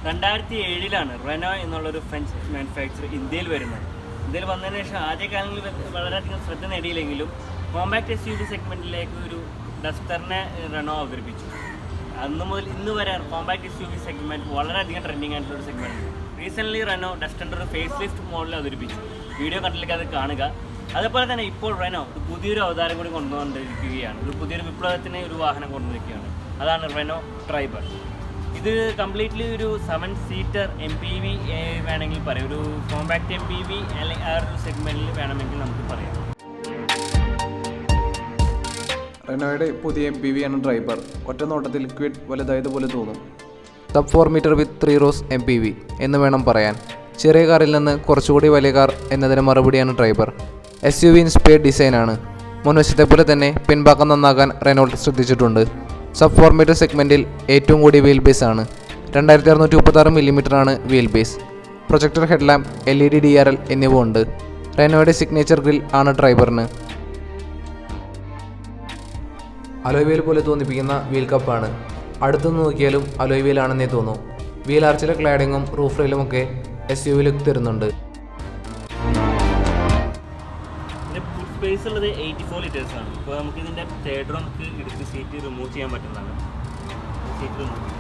2007 Renault എന്നുള്ളൊരു French manufacture ഇന്ത്യയിൽ വരുന്നത്. ഇന്ത്യയിൽ വന്നതിന് ശേഷം ആദ്യ കാലങ്ങളിൽ വളരെയധികം ശ്രദ്ധ നേടിയില്ലെങ്കിലും കോമ്പാക്ട് SUV സെഗ്മെൻറ്റിലേക്ക് ഒരു ഡസ്റ്ററിനെ റെനോ അവതരിപ്പിച്ചു. അന്ന് മുതൽ ഇന്ന് വരെ കോമ്പാക്ട് SUV സെഗ്മെൻറ്റ് വളരെയധികം ട്രെൻഡിങ് ആയിട്ടുള്ള ഒരു സെഗ്മെൻറ്റ്. റീസെൻ്റ്ലി റെനോ ഡസ്റ്ററിൻ്റെ ഒരു ഫേസ് ലിഫ്റ്റ് മോഡൽ അവതരിപ്പിച്ചു. വീഡിയോ കണ്ടിലേക്ക് അത് കാണുക. അതുപോലെ തന്നെ ഇപ്പോൾ റെനോ ഒരു പുതിയൊരു അവതാരം കൂടി കൊണ്ടുവന്നിരിക്കുകയാണ്. ഒരു പുതിയൊരു വിപ്ലവത്തിന് ഒരു വാഹനം കൊണ്ടുവന്നിരിക്കുകയാണ്. അതാണ് റെനോ ട്രൈബർ. ഇത് കംപ്ലീറ്റ്ലി ഒരു 7 സീറ്റർ MPV വേണമെങ്കിൽ പറയാം. ഒരു കോമ്പാക്ട് MPV അല്ലെങ്കിൽ ആ ഒരു സെഗ്മെൻറ്റിൽ വേണമെങ്കിൽ നമുക്ക് പറയാം. റെനോയുടെ പുതിയ MPV ആണ് ട്രൈബർ. ഒറ്റ നോട്ടത്തിൽ ക്വിഡ് വലുതായതുപോലെ തോന്നും. സബ് 4 മീറ്റർ വിത്ത് 3 rows MPV എന്ന് വേണം പറയാൻ. ചെറിയ കാറിൽ നിന്ന് കുറച്ചുകൂടി വലിയ കാർ എന്നതിന് മറുപടിയാണ് ട്രൈബർ. SUV ഇൻസ്പയർഡ് ഡിസൈനാണ്. മുൻവശത്തെ പോലെ തന്നെ പിൻഭാഗം നന്നാക്കാൻ റെനോൾട്ട് ശ്രദ്ധിച്ചിട്ടുണ്ട്. സബ് 4 മീറ്റർ സെഗ്മെൻറ്റിൽ ഏറ്റവും കൂടിയ വീൽ ബേസ് ആണ്. 2636 mm ആണ് wheel base. Projector headlamp, LED DRL എന്നിവ ഉണ്ട്. റെനോയുടെ സിഗ്നേച്ചർ ഗ്രിൽ ആണ് ട്രൈബറിന്. അലോയ് വീൽ പോലെ തോന്നിപ്പിക്കുന്ന വീൽ കപ്പാണ്. അടുത്തുനിന്ന് നോക്കിയാലും അലോയ് വീലാണെന്നേ തോന്നും. വീൽ ആർച്ചിലെ ക്ലാഡിങ്ങും റൂഫ് റെയിലുമൊക്കെ SUV ലുക്ക് തരുന്നുണ്ട്. സ്പേസ് ഉള്ളത് 84 liters ആണ്. ഇപ്പോൾ നമുക്ക് ഇതിൻ്റെ തേർഡ് റോ നമുക്ക് എടുത്ത് സീറ്റ് റിമൂവ് ചെയ്യാൻ പറ്റുന്നതാണ്. സീറ്റ് റിമൂവ്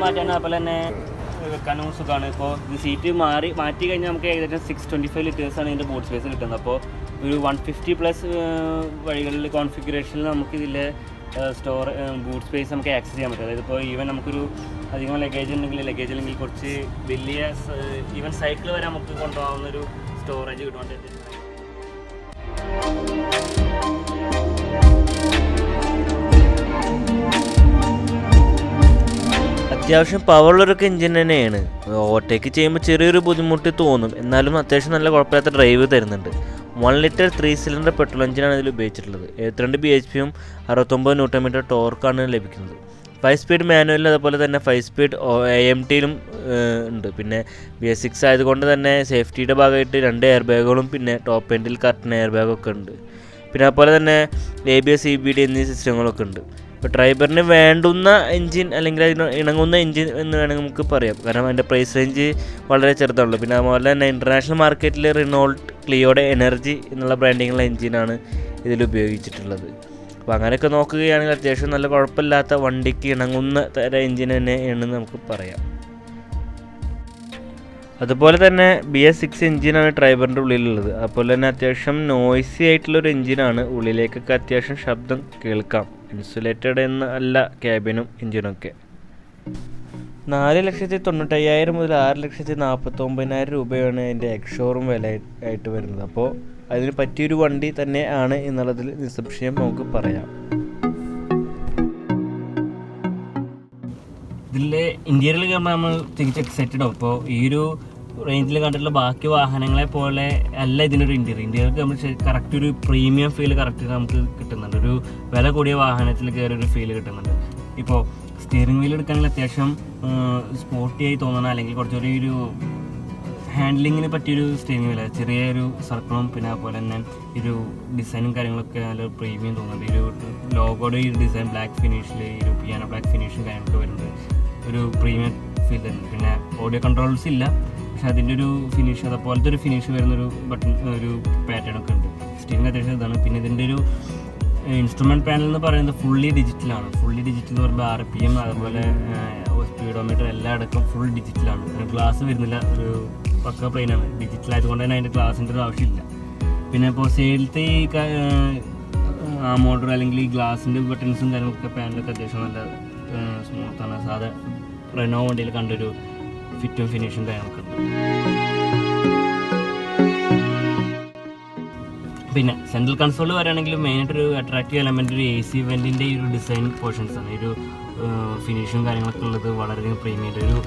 മാറ്റാണ്. അതുപോലെ തന്നെ വെക്കാനും സുഖമാണ്. ഇപ്പോൾ ഇത് സീറ്റ് മാറ്റി കഴിഞ്ഞാൽ നമുക്ക് ഏകദേശം 625 liters ആണ് ഇതിൻ്റെ ബോട്ട് സ്പേസ് കിട്ടുന്നത്. അപ്പോൾ ഒരു 150+ വഴികളിൽ കോൺഫിഗറേഷനിൽ നമുക്കിതിലെ ബൂട്ട് സ്പേസ് നമുക്ക് ആക്സസ് ചെയ്യാൻ പറ്റും. അതായത് ഇപ്പോൾ ഈവൻ നമുക്കൊരു അധികം ലഗേജ് അല്ലെങ്കിൽ കുറച്ച് വലിയ ഈവൻ സൈക്കിൾ വരെ നമുക്ക് കൊണ്ടുപോകാവുന്നൊരു സ്റ്റോറേജ് കിട്ടുന്നുണ്ട്. അത്യാവശ്യം പവറുള്ളൊരൊക്കെ എഞ്ചിൻ തന്നെയാണ്. ഓവർടേക്ക് ചെയ്യുമ്പോൾ ചെറിയൊരു ബുദ്ധിമുട്ട് തോന്നും, എന്നാലും അത്യാവശ്യം നല്ല കുഴപ്പമില്ലാത്ത ഡ്രൈവ് തരുന്നുണ്ട്. 1 ലിറ്റർ 3 സിലിണ്ടർ പെട്രോൾ എഞ്ചിനാണ് ഇതിൽ ഉപയോഗിച്ചിട്ടുള്ളത്. 72 bhp-യും 69 Nm ടോർക്കാണ് ലഭിക്കുന്നത്. 5 സ്പീഡ് മാനുവലിൽ അതുപോലെ തന്നെ 5 സ്പീഡ് AMT-ലും ഉണ്ട്. പിന്നെ BS6 ആയതുകൊണ്ട് തന്നെ സേഫ്റ്റിയുടെ ഭാഗമായിട്ട് 2 എയർ ബാഗുകളും പിന്നെ ടോപ്പ് എൻഡിൽ കർട്ടൻ എയർ ബാഗൊക്കെ ഉണ്ട്. പിന്നെ അതുപോലെ തന്നെ ABS EBD എന്നീ സിസ്റ്റങ്ങളൊക്കെ ഉണ്ട്. ഇപ്പോൾ ട്രൈബറിന് വേണ്ടുന്ന എൻജിൻ അല്ലെങ്കിൽ അതിന് ഇണങ്ങുന്ന എൻജിൻ എന്ന് വേണമെങ്കിൽ നമുക്ക് പറയാം. കാരണം അതിൻ്റെ പ്രൈസ് റേഞ്ച് വളരെ ചെറുതാണല്ലോ. പിന്നെ അതുപോലെ തന്നെ ഇൻ്റർനാഷണൽ മാർക്കറ്റിൽ റിനോൾട്ട് ക്ലിയോയുടെ എനർജി എന്നുള്ള ബ്രാൻഡിങ്ങുള്ള എൻജിനാണ് ഇതിൽ ഉപയോഗിച്ചിട്ടുള്ളത്. അപ്പോൾ അങ്ങനെയൊക്കെ നോക്കുകയാണെങ്കിൽ അത്യാവശ്യം നല്ല കുഴപ്പമില്ലാത്ത വണ്ടിക്ക് ഇണങ്ങുന്ന തരം എൻജിൻ തന്നെയാണെന്ന് നമുക്ക് പറയാം. അതുപോലെ തന്നെ BS6 എഞ്ചിനാണ് ട്രൈബറിൻ്റെ ഉള്ളിലുള്ളത്. അതുപോലെ തന്നെ അത്യാവശ്യം നോയ്സി ആയിട്ടുള്ളൊരു എഞ്ചിനാണ്. ഉള്ളിലേക്കൊക്കെ അത്യാവശ്യം ശബ്ദം കേൾക്കാം. ഇൻസുലേറ്റഡ് എന്ന അല്ല ക്യാബിനും എഞ്ചിനൊക്കെ. 4,95,000 മുതൽ 6,49,000 രൂപയാണ് അതിൻ്റെ എക്സ്ഷോറും വില ആയിട്ട് വരുന്നത്. അപ്പോൾ അതിന് പറ്റിയൊരു വണ്ടി തന്നെ ആണ് എന്നുള്ളതിൽ നിസ്സംശയം നമുക്ക് പറയാം. ഇതിലെ ഇന്ത്യയിൽ കയറുമ്പോൾ നമ്മൾ തിരിച്ച് എക്സൈറ്റഡ് ആവും. ഇപ്പോൾ ഈ ഒരു റേഞ്ചിൽ കണ്ടിട്ടുള്ള ബാക്കി വാഹനങ്ങളെ പോലെ അല്ല ഇതിനൊരു ഇന്ത്യയിൽ നമ്മൾ കറക്റ്റ് ഒരു പ്രീമിയം ഫീൽ കറക്റ്റ് നമുക്ക് കിട്ടുന്നുണ്ട്. ഒരു വില കൂടിയ വാഹനത്തിൽ കയറി ഒരു ഫീൽ കിട്ടുന്നുണ്ട്. ഇപ്പോൾ സ്റ്റിയറിംഗ് വീൽ എടുക്കുകയാണെങ്കിൽ അത്യാവശ്യം സ്പോർട്ടിയായി തോന്നണം, അല്ലെങ്കിൽ കുറച്ചൊരു ഒരു ഹാൻഡ്ലിങ്ങിന് പറ്റിയൊരു സ്റ്റിയറിംഗ് വീൽ, ചെറിയൊരു സർക്കിളും പിന്നെ അതുപോലെ തന്നെ ഒരു ഡിസൈനും കാര്യങ്ങളൊക്കെ നല്ല പ്രീമിയം തോന്നുന്നുണ്ട്. ഒരു ലോഗോയുടെ ഈ ഡിസൈൻ ബ്ലാക്ക് ഫിനിഷിൽ ഒരു പിയാനോ ബ്ലാക്ക് ഫിനിഷും കാര്യങ്ങളൊക്കെ വരുന്നത് ഒരു പ്രീമിയം ഫീൽ തന്നെ. പിന്നെ ഓഡിയോ കൺട്രോൾസ് ഇല്ല, പക്ഷെ അതിൻ്റെ ഒരു ഫിനിഷ് അതുപോലത്തെ ഒരു ഫിനിഷ് വരുന്നൊരു ബട്ടൺ ഒരു പാറ്റേൺ ഒക്കെ ഉണ്ട്. സ്റ്റിയറിംഗ് അത്യാവശ്യം ഇതാണ്. പിന്നെ ഇതിൻ്റെ ഒരു ഇൻസ്ട്രുമെൻറ്റ് പാനൽ എന്ന് പറയുന്നത് ഫുള്ളി ഡിജിറ്റലാണ്. ഫുള്ളി ഡിജിറ്റൽ എന്ന് പറയുമ്പോൾ RPM അതുപോലെ സ്പീഡോമീറ്റർ എല്ലാം അടക്കം ഫുൾ ഡിജിറ്റലാണ്. ഗ്ലാസ് വരുന്നില്ല, ഒരു പക്ക പ്ലെയിനാണ്. ഡിജിറ്റൽ ആയതുകൊണ്ട് തന്നെ അതിൻ്റെ ഗ്ലാസിൻ്റെ ഒരു ആവശ്യമില്ല. പിന്നെ ഇപ്പോൾ സൈഡിലത്തെ ഈ മോട്ടർ അല്ലെങ്കിൽ ഈ ഗ്ലാസിൻ്റെ ബട്ടൺസും കാര്യങ്ങളൊക്കെ പാനലൊക്കെ അത്യാവശ്യം നല്ല സ്മൂത്താണ്. സാധാ റെനോ വണ്ടിയിൽ കണ്ടൊരു ഫിറ്റും ഫിനിഷും കാര്യങ്ങളൊക്കെ ഉണ്ട്. പിന്നെ സെൻട്രൽ കൺസോൾ പറയുകയാണെങ്കിൽ മെയിനായിട്ടൊരു അട്രാക്റ്റീവ് എലമെൻ്റ് ഒരു AC വെൻറ്റിൻ്റെ ഈ ഒരു ഡിസൈൻ പോർഷൻസാണ്. ഈ ഒരു ഫിനിഷും കാര്യങ്ങളൊക്കെ ഉള്ളത് വളരെയധികം പ്രീമിയം. ഒരു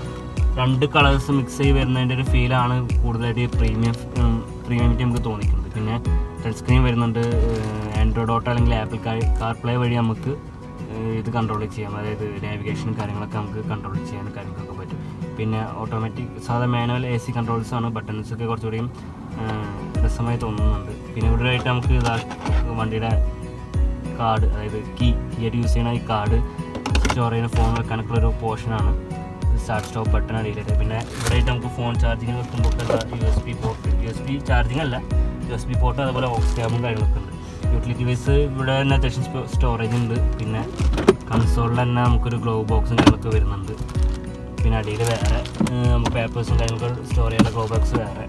2 കളേഴ്സ് മിക്സ് ചെയ്ത് വരുന്നതിൻ്റെ ഒരു ഫീലാണ് കൂടുതലായിട്ട് പ്രീമിയമിറ്റി നമുക്ക് തോന്നിക്കുന്നത്. പിന്നെ ടച്ച് സ്ക്രീൻ വരുന്നുണ്ട്. ആൻഡ്രോയിഡ് ഓട്ടോ അല്ലെങ്കിൽ ആപ്പിൾ കാർ പ്ലേ വഴി നമുക്ക് ഇത് കൺട്രോൾ ചെയ്യാം, അതായത് നാവിഗേഷനും കാര്യങ്ങളൊക്കെ നമുക്ക് കൺട്രോൾ ചെയ്യാനും കാര്യങ്ങളൊക്കെ പറ്റും. പിന്നെ ഓട്ടോമാറ്റിക് സാധാ മാനുവൽ AC കൺട്രോൾസാണ്, ബട്ടൺസൊക്കെ കുറച്ചുകൂടിയും രസമായി തോന്നുന്നുണ്ട്. പിന്നെ ഇവിടെ ആയിട്ട് നമുക്ക് വണ്ടിയുടെ കാർഡ്, അതായത് കീയായിട്ട് യൂസ് ചെയ്യുന്ന ഈ കാർഡ് സ്റ്റോർ ചെയ്യുന്ന ഫോൺ വെക്കാനൊക്കെ ഒരു പോർഷനാണ്. സ്റ്റാർട്ട് സ്റ്റോപ്പ് ബട്ടൺ അടിയിലായിട്ട്. പിന്നെ ഇവിടെ ആയിട്ട് നമുക്ക് ഫോൺ ചാർജിങ് വെക്കുമ്പോൾ USB പോർട്ട്, USB ചാർജിങ് അല്ല, USB പോർട്ട്, അതുപോലെ ഓക്സ് ക്യാബും കാര്യങ്ങളൊക്കെ ഉണ്ട്. യൂട്ടിലിറ്റി വൈസ് ഇവിടെ തന്നെ അത്യാവശ്യം സ്റ്റോറേജ് ഉണ്ട്. പിന്നെ കൺസോളിൽ തന്നെ നമുക്കൊരു ഗ്ലോ ബോക്സും കാര്യങ്ങളൊക്കെ വരുന്നുണ്ട്. പിന്നെ അടിയിൽ വേറെ നമുക്ക് പേപ്പേഴ്സും കാര്യങ്ങളൊക്കെ സ്റ്റോർ ചെയ്യാനുള്ള ഗ്ലോ ബോക്സ് വേറെ,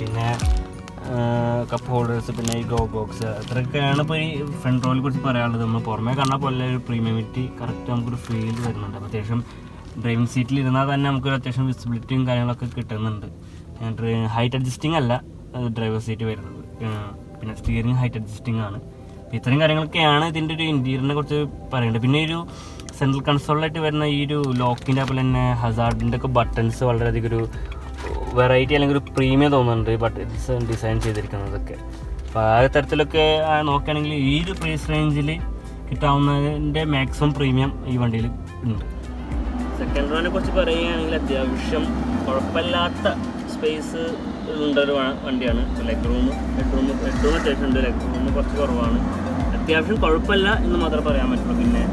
പിന്നെ കപ്പ് ഹോൾഡേഴ്സ്, പിന്നെ ഈ ഗ്ലോ ബോക്സ്, അത്രയൊക്കെയാണ് ഇപ്പോൾ ഈ ഫ്രണ്ട് റോയിനെ കുറിച്ച് പറയാനുള്ളത്. നമ്മൾ പുറമേ കാണാൻ പോലെ ഒരു പ്രീമിയമിറ്റി കറക്റ്റ് നമുക്കൊരു ഫീൽ വരുന്നുണ്ട്. അപ്പോൾ അത്യാവശ്യം ഡ്രൈവിംഗ് സീറ്റിൽ ഇരുന്നാൽ തന്നെ നമുക്കൊരു അത്യാവശ്യം വിസിബിലിറ്റിയും കാര്യങ്ങളൊക്കെ കിട്ടുന്നുണ്ട്. ഹൈറ്റ് അഡ്ജസ്റ്റിംഗ് അല്ല ഡ്രൈവർ സീറ്റ് വരുന്നത്, പിന്നെ സ്റ്റിയറിംഗ് ഹൈറ്റ് അഡ്ജസ്റ്റിംഗ് ആണ്. അപ്പോൾ ഇത്രയും കാര്യങ്ങളൊക്കെയാണ് ഇതിൻ്റെ ഒരു ഇൻറ്റീരിയറിനെ കുറിച്ച് പറയേണ്ടത്. പിന്നെ ഒരു സെൻട്രൽ കൺസോളിലായിട്ട് വരുന്ന ഈ ഒരു ലോക്കിൻ്റെ അതുപോലെ തന്നെ ഹസാർഡിൻ്റെ ഒക്കെ ബട്ടൺസ് വളരെയധികം ഒരു വെറൈറ്റി അല്ലെങ്കിൽ ഒരു പ്രീമിയം തോന്നുന്നുണ്ട് ബട്ടൺസ് ഡിസൈൻ ചെയ്തിരിക്കുന്നതൊക്കെ. അപ്പോൾ ആ തരത്തിലൊക്കെ നോക്കുകയാണെങ്കിൽ ഈ ഒരു പ്രൈസ് റേഞ്ചിൽ കിട്ടാവുന്നതിൻ്റെ മാക്സിമം പ്രീമിയം ഈ വണ്ടിയിൽ ഉണ്ട്. സെക്കൻഡ് റോനെ കുറിച്ച് പറയുകയാണെങ്കിൽ അത്യാവശ്യം കുഴപ്പമില്ലാത്ത സ്പേസ് ഉള്ളൊരു വണ്ടിയാണ്. ലെഗ് റൂം ഹെഡ് റൂം അത്യാവശ്യം ഉണ്ട്, ലെഗ് റൂം കുറച്ച് കുറവാണ്. അത്യാവശ്യം കുഴപ്പമില്ല എന്ന് മാത്രമേ പറയാൻ പറ്റുള്ളൂ. പിന്നെ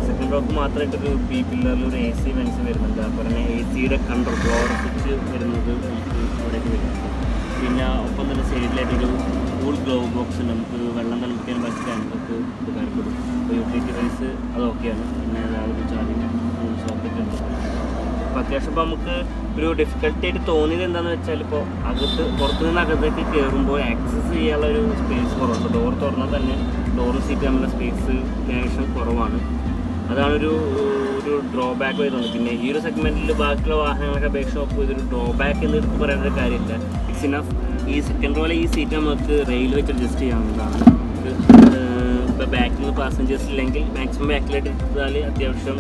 സെക്കൻഡ് റോക്ക് മാത്രമായിട്ടൊരു B പില്ലറിൽ ഒരു AC വെൻസ് വരുന്നുണ്ട്. അതുപോലെ തന്നെ ACയുടെ കൺട്രോൾ ഫ്ലോർ സ്വിച്ച് വരുന്നത് നമുക്ക് അവിടേക്ക് വരുന്നുണ്ട്. പിന്നെ ഒപ്പം തന്നെ സൈഡിലായിട്ടൊരു കൂൾ ഗ്ലോ ബോക്സ് ഉണ്ട്, നമുക്ക് വെള്ളം തണുപ്പിക്കാൻ പറ്റിയ നമുക്ക് ഉപകാരപ്പെടും. അപ്പോൾ യൂട്ടിലിറ്റി വൈസ് അത് ഓക്കെയാണ്. പിന്നെ ഒരു ചാർജിങ് സോക്കറ്റ് ഉണ്ട്. അപ്പോൾ അത്യാവശ്യം ഇപ്പോൾ നമുക്ക് ഒരു ഡിഫിക്കൽട്ടി ആയിട്ട് തോന്നിയത് എന്താണെന്ന് വെച്ചാൽ, ഇപ്പോൾ പുറത്തു നിന്ന് അകത്തേക്ക് കയറുമ്പോൾ ആക്സസ് ചെയ്യാനുള്ള ഒരു സ്പേസ് കുറവുണ്ട്. ഡോർ തുറന്നാൽ തന്നെ ഡോറും സീറ്റ് തമ്മിലുള്ള സ്പേസ് ഏകദേശം കുറവാണ്. അതാണൊരു ഡ്രോബാക്ക് വരുന്നത്. പിന്നെ ഈ ഒരു സെഗ്മെൻറ്റിൽ ബാക്കിയുള്ള വാഹനങ്ങളൊക്കെ അപേക്ഷ നോക്കുമ്പോൾ ഇതൊരു ഡ്രോബാക്ക് എന്ന് എടുത്ത് പറയേണ്ട ഒരു കാര്യമില്ല. It's enough. ഈ സെക്കൻഡ് റോയിലെ ഈ സീറ്റ് നമുക്ക് റെയിൽ വെച്ച് അഡ്ജസ്റ്റ് ചെയ്യാവുന്നതാണ്. ഇപ്പോൾ ബാക്കിൽ നിന്ന് പാസഞ്ചേഴ്സ് ഇല്ലെങ്കിൽ മാക്സിമം ബാക്കിലായിട്ട് എടുത്താൽ അത്യാവശ്യം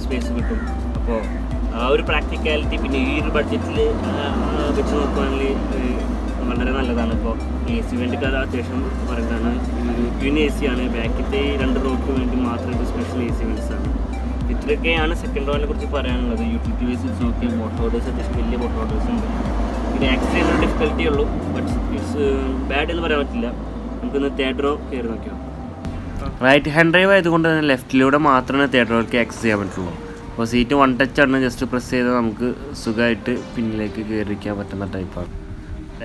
സ്പേസ് കിട്ടും. അപ്പോൾ ആ ഒരു പ്രാക്ടിക്കാലിറ്റി പിന്നെ ഈ ഒരു ബഡ്ജറ്റിൽ വെച്ച് നോക്കുകയാണെങ്കിൽ വളരെ നല്ലതാണ്. ഇപ്പോൾ AC വേണ്ടിയിട്ട് അത് അത്യാവശ്യം പറയുന്നതാണ്. ട്വിൻ AC ആണ്, ബാക്കിലത്തെ 2 റോക്ക് വേണ്ടി മാത്രമായിട്ട് സ്പെഷ്യൽ AC വെൻസാണ്. ഇത്രയൊക്കെയാണ് സെക്കൻഡ് റോയിനെ കുറിച്ച് പറയാനുള്ളത്. യൂട്ടിലിറ്റി വൈസ് നോക്കി ബോട്ട് ഹോൾഡേഴ്സ് അത്യാവശ്യം വലിയ ബോട്ട് ഹോൾഡേഴ്സ് ഉണ്ട്. പിന്നെ ആക്സസ് ചെയ്യുന്ന ഡിഫിക്കൽറ്റി ഉള്ളൂ, ബട്ട് ഇറ്റ്സ് ബാഡ് എന്ന് പറയാൻ പറ്റില്ല. നമുക്കിന്ന് തേർഡ് റോ കയറി നോക്കിയോ. റൈറ്റ് ഹാൻഡ് ഡ്രൈവ് ആയതുകൊണ്ട് തന്നെ ലെഫ്റ്റിലൂടെ മാത്രമേ തേർഡ് റോയിലേക്ക് ആക്സസ് ചെയ്യാൻ പറ്റുള്ളൂ. അപ്പോൾ സീറ്റ് 1 ടച്ചാണ്, ജസ്റ്റ് പ്രസ് ചെയ്താൽ നമുക്ക് സുഖമായിട്ട് പിന്നിലേക്ക് കയറിയിരിക്കാൻ പറ്റുന്ന ടൈപ്പാണ്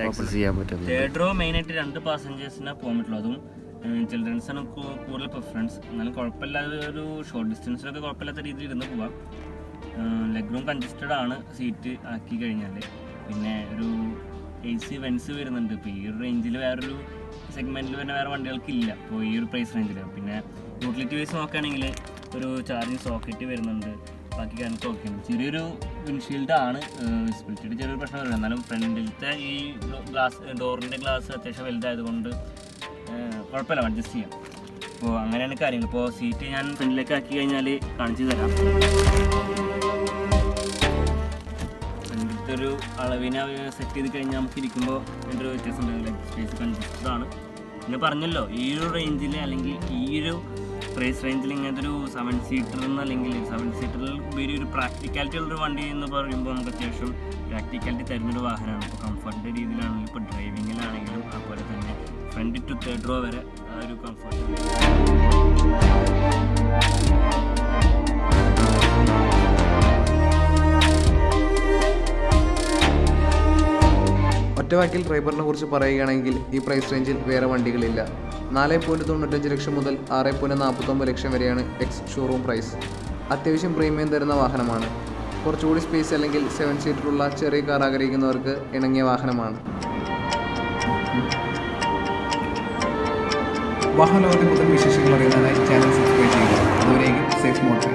ആക്സസ് ചെയ്യാൻ പറ്റുന്നത്. തേർഡ് റോ മെയിനായിട്ട് 2 പാസഞ്ചേഴ്സിനാണ് പോകാൻ പറ്റുള്ളൂ. അതും ചിൽഡ്രൻസാണ് കൂടുതൽ പ്രിഫറൻസ്. എന്നാലും കുഴപ്പമില്ലാതെ ഒരു ഷോർട്ട് ഡിസ്റ്റൻസിലൊക്കെ കുഴപ്പമില്ലാത്ത രീതിയിൽ ഇരുന്ന് പോവാം. ലെഗ് റൂം കൺജസ്റ്റഡ് ആണ് സീറ്റ് ആക്കി കഴിഞ്ഞാൽ. പിന്നെ ഒരു AC വെൻസ് വരുന്നുണ്ട്. ഇപ്പോൾ ഈ ഒരു റേഞ്ചിൽ വേറൊരു സെഗ്മെൻറ്റിൽ തന്നെ വേറെ വണ്ടികൾക്കില്ല ഇപ്പോൾ ഈ ഒരു പ്രൈസ് റേഞ്ചിൽ. പിന്നെ യൂട്ടിലിറ്റി വൈസ് നോക്കുകയാണെങ്കിൽ ഒരു ചാർജിങ് സോക്കറ്റ് വരുന്നുണ്ട്, ബാക്കി കാര്യങ്ങൾക്ക് ഓക്കെയാണ്. ചെറിയൊരു വിൻഷീൽഡ് ആണ്, വിസിബിലിറ്റിയുടെ ചെറിയൊരു പ്രശ്നം വരുന്നത്. എന്നാലും ഫ്രണ്ടിലത്തെ ഈ ഡോറിൻ്റെ ഗ്ലാസ് അത്യാവശ്യം വലുതായതുകൊണ്ട് കുഴപ്പമില്ല, അഡ്ജസ്റ്റ് ചെയ്യാം. അപ്പോൾ അങ്ങനെയാണ് കാര്യങ്ങൾ. ഇപ്പോൾ സീറ്റ് ഞാൻ ഫ്രണ്ടിലേക്ക് ആക്കി കഴിഞ്ഞാൽ കാണിച്ചു തരാം. ഫ്രണ്ടിലത്തെ ഒരു അളവിനെ സെറ്റ് ചെയ്ത് കഴിഞ്ഞാൽ നമുക്ക് ഇരിക്കുമ്പോൾ എൻ്റെ ഒരു വ്യത്യാസം ഉണ്ടാവില്ല. സ്പേസ് കൺജസ്റ്റഡ് ആണ്. പിന്നെ പറഞ്ഞല്ലോ ഈ ഒരു റേഞ്ചിൽ അല്ലെങ്കിൽ ഈ ഒരു പ്രൈസ് റേഞ്ചിൽ ഇങ്ങനത്തെ ഒരു 7 സീറ്റർ അല്ലെങ്കിൽ 7 സീറ്ററിൽ ഉപരി ഒരു പ്രാക്ടിക്കാലിറ്റി ഉള്ളൊരു വണ്ടി എന്ന് പറയുമ്പോൾ നമുക്ക് അത്യാവശ്യം പ്രാക്ടിക്കാലിറ്റി തരുന്നൊരു വാഹനമാണ്. ഇപ്പോൾ കംഫർട്ടിൻ്റെ രീതിയിലാണെങ്കിലും ഇപ്പോൾ ഡ്രൈവിങ്ങിലാണെങ്കിലും അതുപോലെ തന്നെ ഫ്രണ്ട് ടു തേർഡ് റോ വരെ ആ ഒരു കംഫർട്ട്. ഒറ്റവാക്കിൽ ട്രൈബറിനെ കുറിച്ച് പറയുകയാണെങ്കിൽ ഈ പ്രൈസ് റേഞ്ചിൽ വേറെ വണ്ടികളില്ല. 4.95 ലക്ഷം മുതൽ 6.49 ലക്ഷം വരെയാണ് എക്സ് ഷോറൂം പ്രൈസ്. അത്യാവശ്യം പ്രീമിയം തരുന്ന വാഹനമാണ്. കുറച്ചുകൂടി സ്പേസ് അല്ലെങ്കിൽ 7 സീറ്ററുള്ള ചെറിയ കാർ ആഗ്രഹിക്കുന്നവർക്ക് ഇണങ്ങിയ വാഹനമാണ്. വാഹന ലോകത്തെ പുതിയ വിശേഷങ്ങൾ അറിയുന്നതിനായി ചാനൽ സബ്സ്ക്രൈബ് ചെയ്യുക. അതുവരേക്കും സേഫ് മോട്ടോർ.